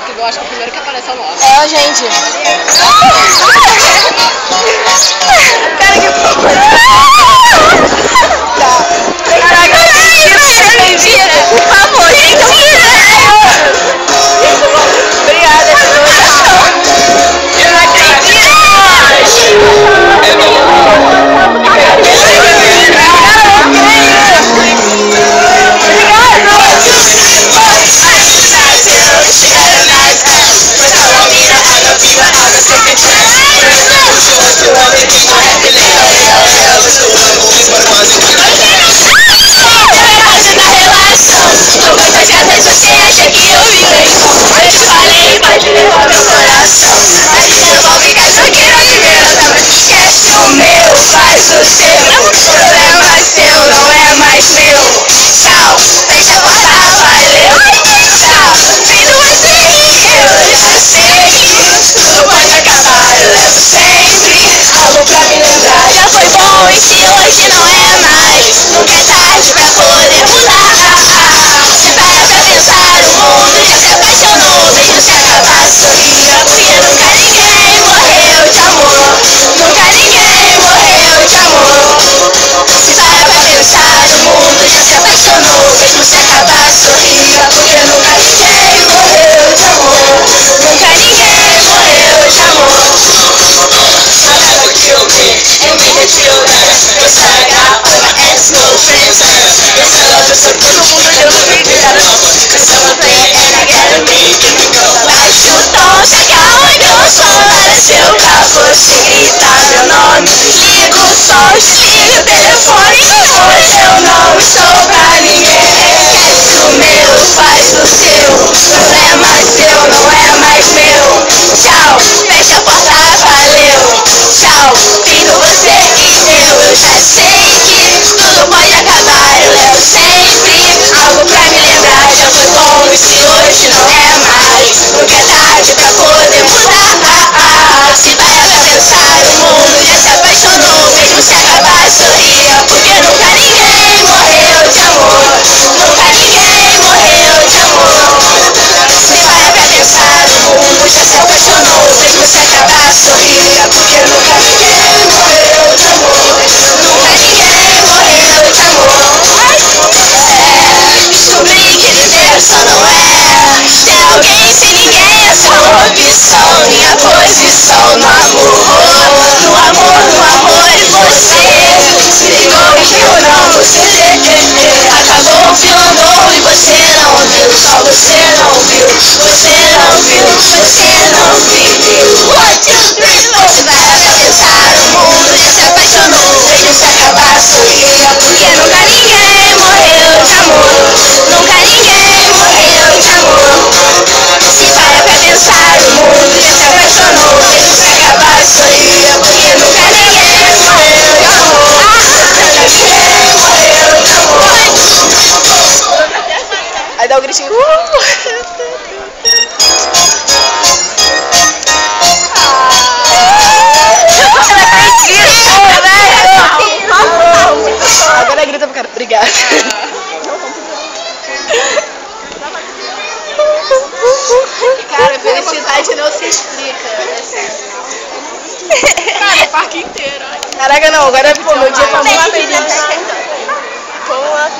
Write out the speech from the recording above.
que eu acho que o primeiro que aparece é o nosso. É, gente. Cara, que Caraca, mentira! Por favor, gente, obrigada, eu não acredito! Minha posição no amor e você ligou que eu não você acabou filmando e você não viu, só você não viu, você não viu, você não viu. 1, 2, 3, você vai atravessar o mundo, já se apaixonou, vejo se acabar, sorria, porque nunca ninguém morreu de amor, nunca ninguém morreu de amor. Se para pra pensar o mundo já se apaixonou, vejo se acabar, sorria, porque nunca ninguém morreu de amor, nunca ninguém morreu de amor. Aí dá o gritinho. Agora grita pro cara. Obrigada. Cara, felicidade não se explica. Cara, o parque inteiro. Caraca, não. Agora, pô, meu dia tá muito Vamos lá, feliz. Vamos lá,